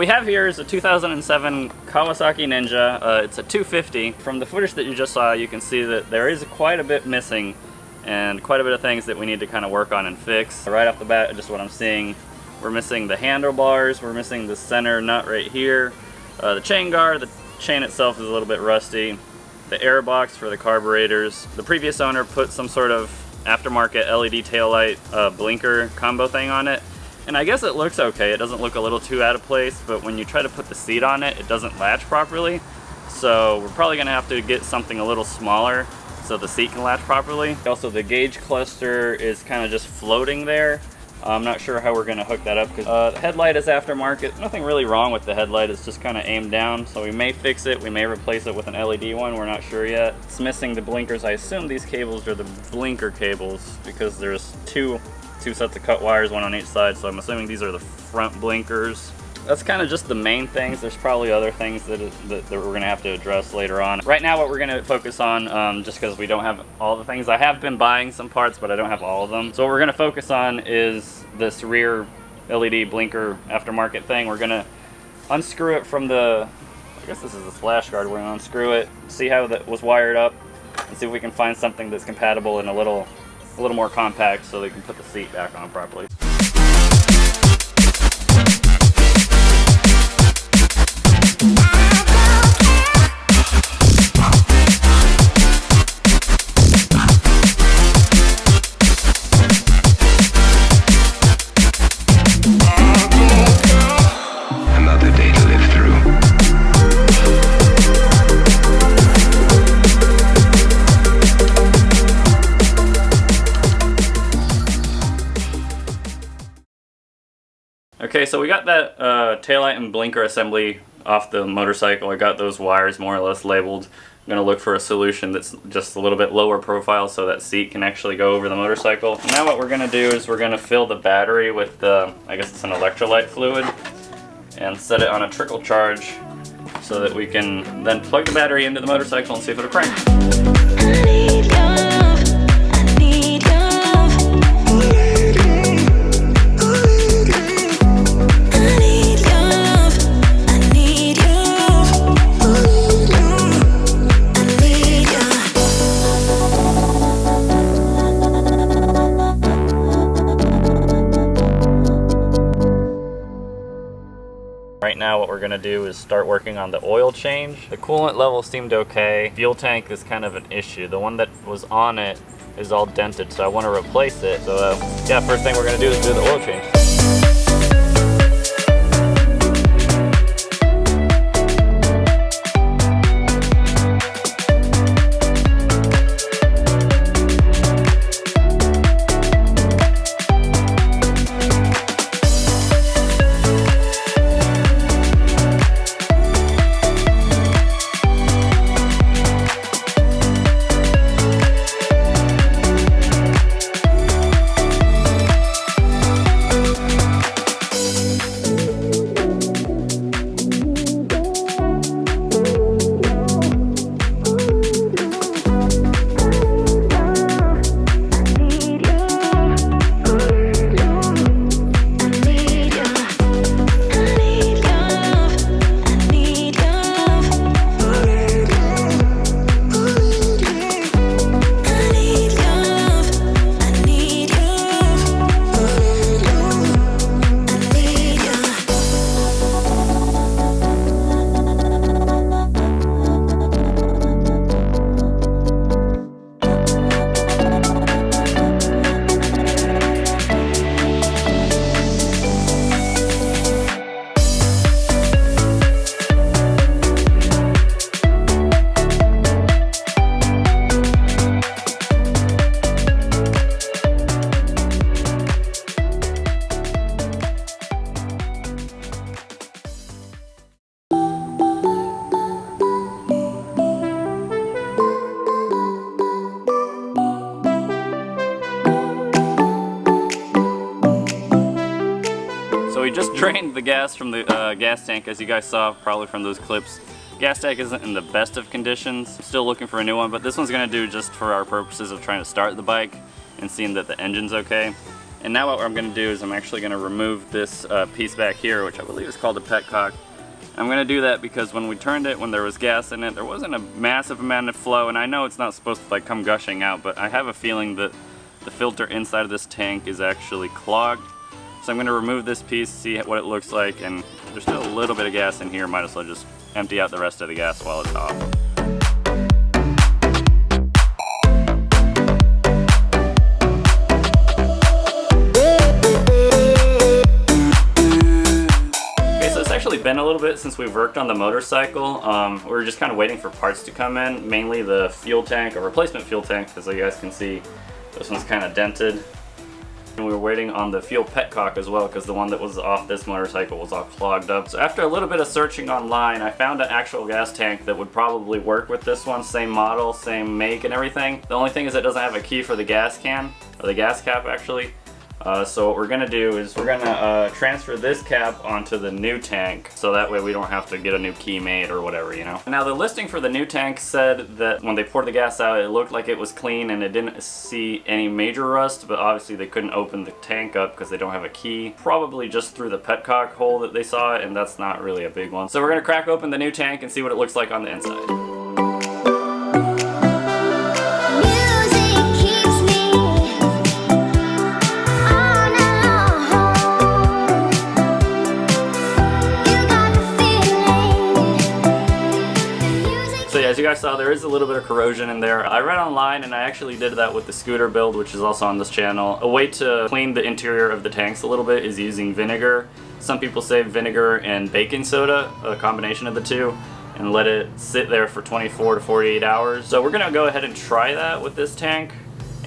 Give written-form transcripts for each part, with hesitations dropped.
we have here is a 2007 Kawasaki Ninja. It's a 250. From the footage that you just saw, you can see that there is quite a bit missing and quite a bit of things that we need to kind of work on and fix. Right off the bat, just what I'm seeing, we're missing the handlebars, we're missing the center nut right here, the chain guard, the chain itself is a little bit rusty, the air box for the carburetors. The previous owner put some sort of aftermarket LED taillight blinker combo thing on it, and I guess it looks okay. It doesn't look a little too out of place, but when you try to put the seat on it, it doesn't latch properly. So we're probably gonna have to get something a little smaller so the seat can latch properly. Also, the gauge cluster is kind of just floating there. I'm not sure how we're gonna hook that up because the headlight is aftermarket. Nothing really wrong with the headlight, it's just kind of aimed down. So we may fix it, we may replace it with an LED one, we're not sure yet. It's missing the blinkers. I assume these cables are the blinker cables because there's two sets of cut wires, one on each side. So I'm assuming these are the front blinkers. That's kind of just the main things. There's probably other things that we're gonna have to address later on. Right now what we're gonna focus on, just because we don't have all the things, I have been buying some parts, but I don't have all of them. So what we're gonna focus on is this rear LED blinker aftermarket thing. We're gonna unscrew it from the, I guess this is the splash guard. We're gonna unscrew it, see how that was wired up, and see if we can find something that's compatible and a little more compact so they can put the seat back on properly. Okay, so we got that taillight and blinker assembly off the motorcycle. I got those wires more or less labeled. I'm going to look for a solution that's just a little bit lower profile so that seat can actually go over the motorcycle. Now what we're going to do is we're going to fill the battery with the, I guess it's an electrolyte fluid, and set it on a trickle charge so that we can then plug the battery into the motorcycle and see if it'll crank. Right now what we're going to do is start working on the oil change. The coolant level seemed okay. Fuel tank is kind of an issue. The one that was on it is all dented, so I want to replace it. So yeah, first thing we're going to do is do the oil change. we just drained the gas from the gas tank, as you guys saw probably from those clips. Gas tank isn't in the best of conditions. I'm still looking for a new one, but this one's gonna do just for our purposes of trying to start the bike and seeing that the engine's okay. And now what I'm going to do is I'm actually going to remove this piece back here, which I believe is called a petcock. I'm going to do that because when we turned it, when there was gas in it, there wasn't a massive amount of flow, and I know it's not supposed to like come gushing out, but I have a feeling that the filter inside of this tank is actually clogged. So I'm going to remove this piece, see what it looks like, and there's still a little bit of gas in here. Might as well just empty out the rest of the gas while it's off. Been a little bit since we've worked on the motorcycle. We were just kind of waiting for parts to come in, mainly the fuel tank, or replacement fuel tank, because you guys can see this one's kind of dented. And we were waiting on the fuel petcock as well, because the one that was off this motorcycle was all clogged up. So after a little bit of searching online, I found an actual gas tank that would probably work with this one, same model, same make and everything. The only thing is it doesn't have a key for the gas can, or the gas cap actually. So what we're going to do is we're going to transfer this cap onto the new tank, so that way we don't have to get a new key made or whatever, you know. Now the listing for the new tank said that when they poured the gas out, it looked like it was clean and it didn't see any major rust, but obviously they couldn't open the tank up because they don't have a key. Probably just through the petcock hole that they saw, and that's not really a big one. So we're going to crack open the new tank and see what it looks like on the inside. As you guys saw, there is a little bit of corrosion in there. I read online, and I actually did that with the scooter build, which is also on this channel. A way to clean the interior of the tanks a little bit is using vinegar. Some people say vinegar and baking soda, a combination of the two, and let it sit there for 24 to 48 hours. So we're gonna go ahead and try that with this tank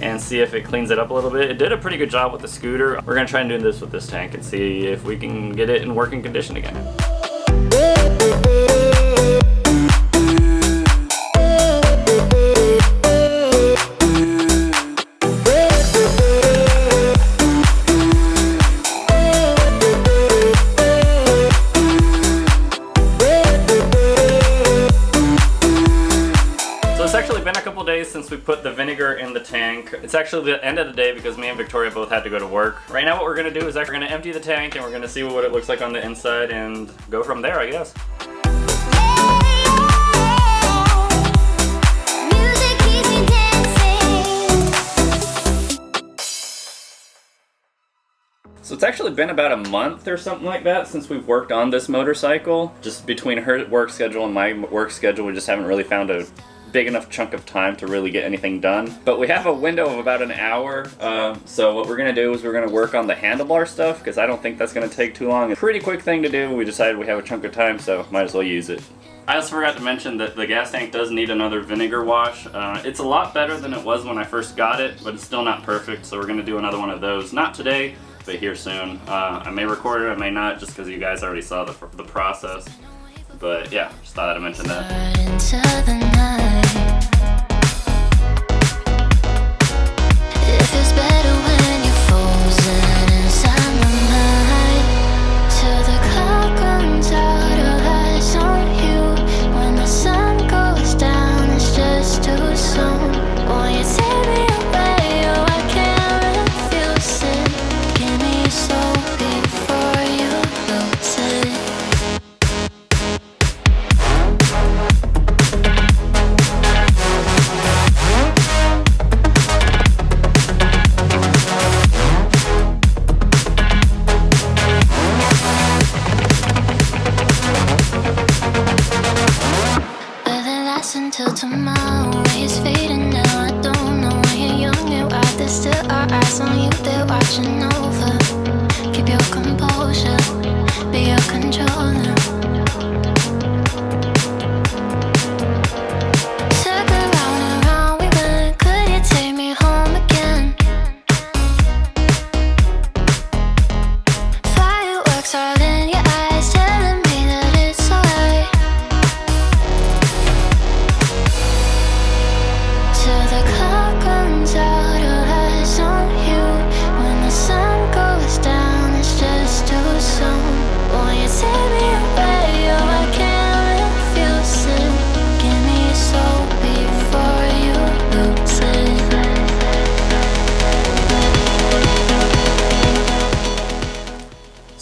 and see if it cleans it up a little bit. It did a pretty good job with the scooter. We're gonna try and do this with this tank and see if we can get it in working condition again. Since we put the vinegar in the tank. It's actually the end of the day because me and Victoria both had to go to work. Right now what we're going to do is actually we're going to empty the tank and we're going to see what it looks like on the inside and go from there, I guess. So it's actually been about a month or something like that since we've worked on this motorcycle. Just between her work schedule and my work schedule, we just haven't really found a big enough chunk of time to really get anything done. But we have a window of about an hour, so what we're gonna do is we're gonna work on the handlebar stuff, because I don't think that's gonna take too long. It's a pretty quick thing to do. We decided we have a chunk of time, so might as well use it. I also forgot to mention that the gas tank does need another vinegar wash. It's a lot better than it was when I first got it, but it's still not perfect, so we're gonna do another one of those. Not today, but here soon. I may record it, I may not, just because you guys already saw the process. But yeah, just thought I'd mention that.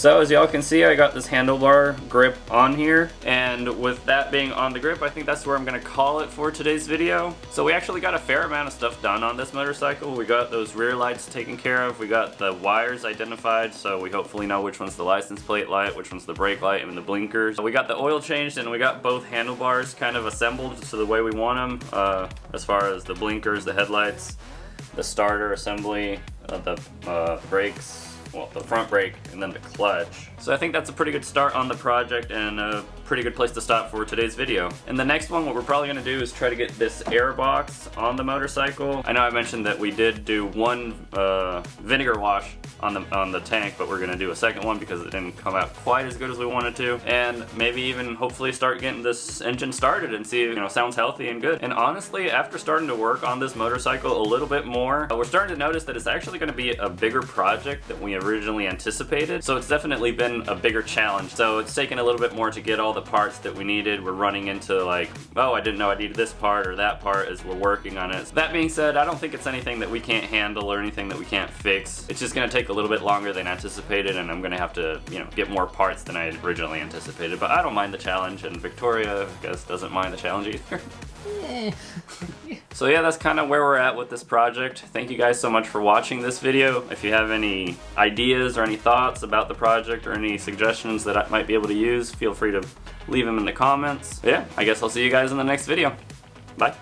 So as y'all can see, I got this handlebar grip on here, and with that being on the grip, I think that's where I'm gonna call it for today's video. So we actually got a fair amount of stuff done on this motorcycle. We got those rear lights taken care of, we got the wires identified, so we hopefully know which one's the license plate light, which one's the brake light, and the blinkers. We got the oil changed, and we got both handlebars kind of assembled to the way we want them, as far as the blinkers, the headlights, the starter assembly, the brakes, well, the front brake, and then the clutch. So I think that's a pretty good start on the project and a pretty good place to stop for today's video. And the next one, what we're probably gonna do is try to get this air box on the motorcycle. I know I mentioned that we did do one vinegar wash on the tank, but we're gonna do a second one because it didn't come out quite as good as we wanted to. And maybe even hopefully start getting this engine started and see if, you know, sounds healthy and good. And honestly, after starting to work on this motorcycle a little bit more, we're starting to notice that it's actually gonna be a bigger project than we originally anticipated. So it's definitely been a bigger challenge. So it's taken a little bit more to get all the parts that we needed. We're running into like, oh, I didn't know I needed this part or that part as we're working on it. So that being said, I don't think it's anything that we can't handle or anything that we can't fix. It's just gonna take a little bit longer than anticipated, and I'm gonna have to, you know, get more parts than I originally anticipated. But I don't mind the challenge, and Victoria, I guess, doesn't mind the challenge either. So yeah, that's kind of where we're at with this project. Thank you guys so much for watching this video. If you have any ideas or any thoughts about the project or any suggestions that I might be able to use, feel free to leave them in the comments. Yeah, I guess I'll see you guys in the next video. Bye.